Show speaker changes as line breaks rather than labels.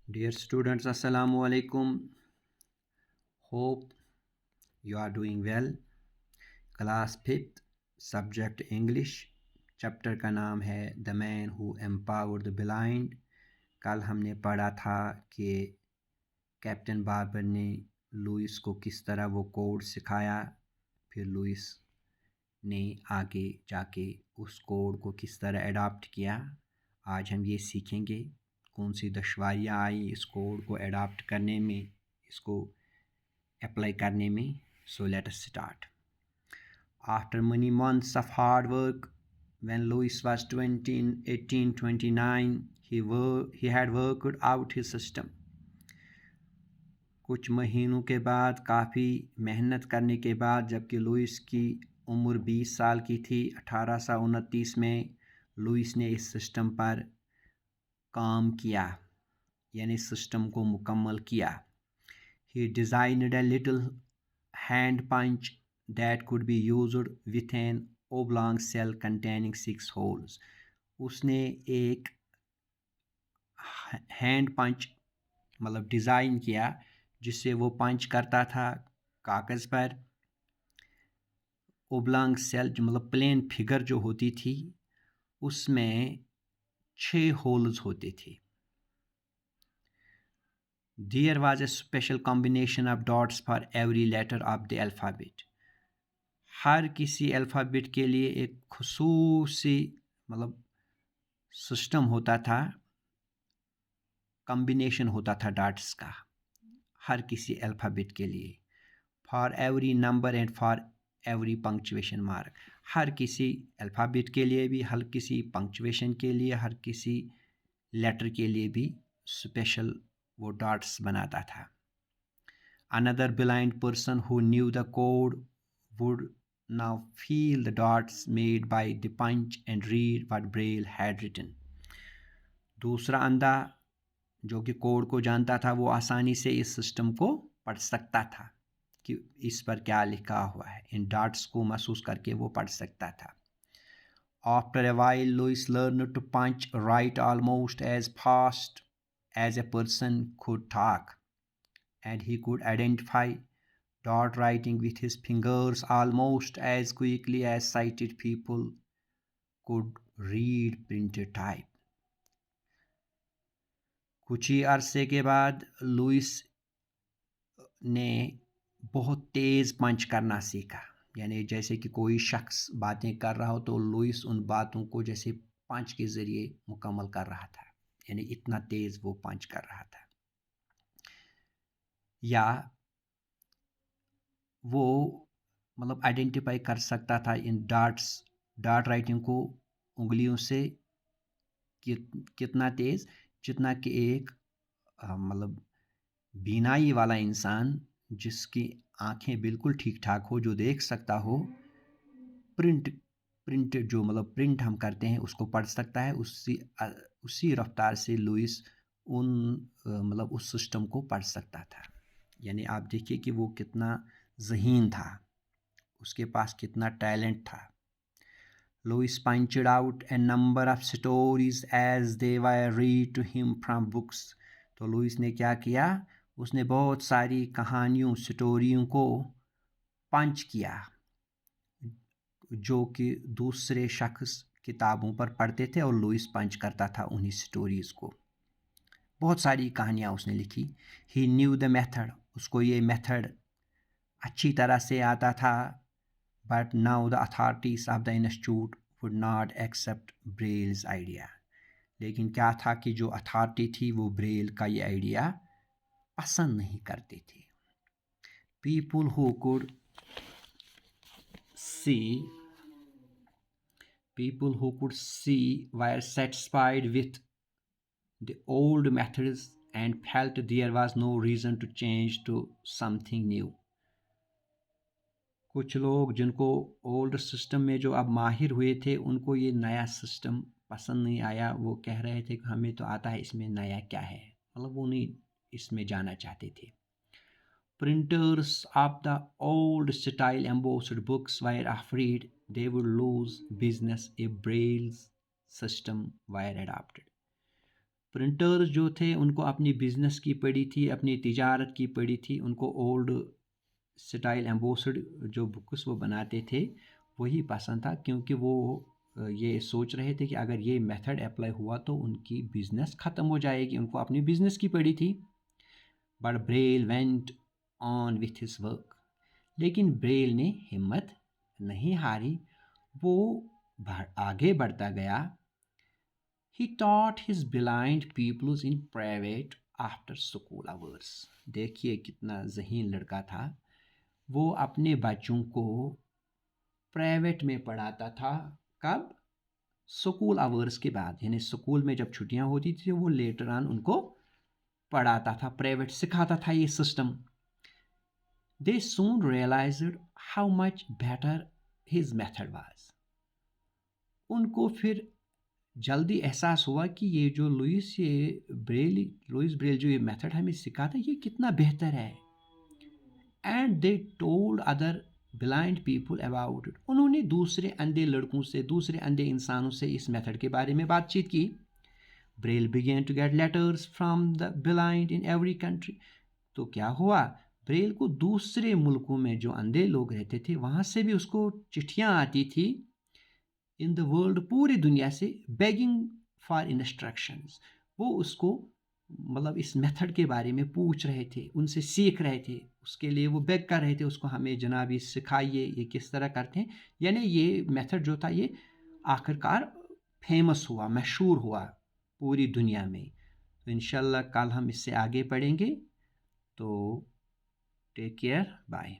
Dear students, Assalamu alaikum. Hope you are doing well. Class 5th, Subject English. Chapter का नाम है the man who empowered the blind. कल हमने पढ़ा था कि कैप्टन बाबर ने लुइस को किस तरह वो कोड सिखाया, फिर लुइस ने आगे जाके उस कोड को किस तरह अडॉप्ट किया। आज हम ये सीखेंगे कौन सी दुश्वारियाँ आई इस कोड को अडॉप्ट करने में, इसको अप्लाई करने में। So let us start. After many months of hard work, when Louis was 20 in 1829, he had worked out his system. कुछ महीनों के बाद, काफ़ी मेहनत करने के बाद, जबकि लुइस की उम्र 20 साल की थी, 1829 में लुइस ने इस सिस्टम पर काम किया, यानी सिस्टम को मुकम्मल किया। He designed a little hand punch that could be used with an oblong cell containing 6 holes. उसने एक हैंड पंच मतलब डिज़ाइन किया जिससे वो पंच करता था कागज़ पर। ओब्लांग सेल जो मतलब प्लेन फिगर जो होती थी उसमें 6 होल्स होते थे। There was a special combination of dots for every letter of the alphabet. हर किसी अल्फ़ाबेट के लिए एक खुसूसी मतलब सिस्टम होता था, कॉम्बिनेशन होता था डॉट्स का हर किसी अल्फ़ाबेट के लिए। For every number and for every punctuation mark, हर किसी अल्फ़ाबेट के लिए भी, हर किसी पंक्चुएशन के लिए, हर किसी लेटर के लिए भी स्पेशल वो डॉट्स बनाता था। Another blind person who knew the code would now feel the dots made by the punch and read what Braille had written. दूसरा अंधा जो कि कोड को जानता था वो आसानी से इस सिस्टम को पढ़ सकता था कि इस पर क्या लिखा हुआ है। इन डॉट्स को महसूस करके वो पढ़ सकता था। After a while, Louis learned to punch write almost as fast as a person could talk, and he could identify dot writing with his fingers almost as quickly as sighted people could read printed type. कुछ ही अरसे के बाद Louis ने बहुत तेज़ पंच करना सीखा, यानी जैसे कि कोई शख्स बातें कर रहा हो तो लुइस उन बातों को जैसे पंच के ज़रिए मुकम्मल कर रहा था, यानी इतना तेज़ वो पंच कर रहा था। या वो मतलब आइडेंटिफाई कर सकता था इन डॉट राइटिंग को उंगलियों से कितना तेज़, जितना कि एक मतलब बीनाई वाला इंसान जिसकी आंखें बिल्कुल ठीक ठाक हो, जो देख सकता हो, प्रिंट जो मतलब प्रिंट हम करते हैं उसको पढ़ सकता है। उसी रफ्तार से लुइस उन मतलब उस सिस्टम को पढ़ सकता था। यानी आप देखिए कि वो कितना ज़हीन था, उसके पास कितना टैलेंट था। Louis punched out a number of stories as they were read to him from books. तो लुइस ने क्या किया, उसने बहुत सारी कहानियों स्टोरियों को पंच किया जो कि दूसरे शख्स किताबों पर पढ़ते थे और लुइस पंच करता था उन्हीं स्टोरीज़ को। बहुत सारी कहानियाँ उसने लिखी। ही न्यू द मेथड, उसको ये मेथड अच्छी तरह से आता था। But now the authorities of the institute would not accept Braille's idea. लेकिन क्या था कि जो अथॉरिटी थी वो ब्रेल का ये आइडिया पसंद नहीं करते थे। People who could see were satisfied with the old methods and felt there was no reason to change to something new. कुछ लोग जिनको ओल्ड सिस्टम में जो अब माहिर हुए थे उनको ये नया सिस्टम पसंद नहीं आया। वो कह रहे थे कि हमें तो आता है, इसमें नया क्या है, मतलब वो नहीं इसमें जाना चाहते थे। Printers of the old style embossed books were afraid they would lose business if Braille's system were adopted. Printers जो थे उनको अपनी बिजनेस की पड़ी थी, अपनी तिजारत की पड़ी थी, उनको ओल्ड स्टाइल एम्बोस्ड जो बुक्स वो बनाते थे वही पसंद था, क्योंकि वो ये सोच रहे थे कि अगर ये मेथड अप्लाई हुआ तो उनकी बिजनेस ख़त्म हो जाएगी, उनको अपनी बिजनेस की पड़ी थी। But Braille went on with his work, लेकिन ब्रेल ने हिम्मत नहीं हारी, वो आगे बढ़ता गया। He taught his blind pupils in private after school hours. देखिए कितना ज़हीन लड़का था, वो अपने बच्चों को प्राइवेट में पढ़ाता था। कब? स्कूल आवर्स के बाद, यानी स्कूल में जब छुट्टियां होती थी वो लेटर ऑन उनको पढ़ाता था, प्राइवेट सिखाता था ये system. They soon realized how much better his method was. उनको फिर जल्दी एहसास हुआ कि ये जो लुइस ब्रेल जो ये मेथड हमें सिखाता है ये कितना बेहतर है। And they told other blind people about it, उन्होंने दूसरे अंधे लड़कों से, दूसरे अंधे इंसानों से इस मेथड के बारे में बातचीत की। Braille began to get letters from the blind in every country. तो क्या हुआ, ब्रेल को दूसरे मुल्कों में जो अंधे लोग रहते थे वहाँ से भी उसको चिट्ठियाँ आती थी, इन द वर्ल्ड, पूरी दुनिया से, बेगिंग फॉर इंस्ट्रक्शंस। वो उसको मतलब इस मेथड के बारे में पूछ रहे थे, उनसे सीख रहे थे, उसके लिए वो बेग कर रहे थे उसको, हमें जनाब ये सिखाइए, ये किस तरह करते हैं। यानी ये मेथड जो था ये आखिरकार फेमस हुआ, मशहूर हुआ पूरी दुनिया में। तो इंशाल्लाह कल हम इससे आगे पढ़ेंगे। तो टेक केयर, बाय।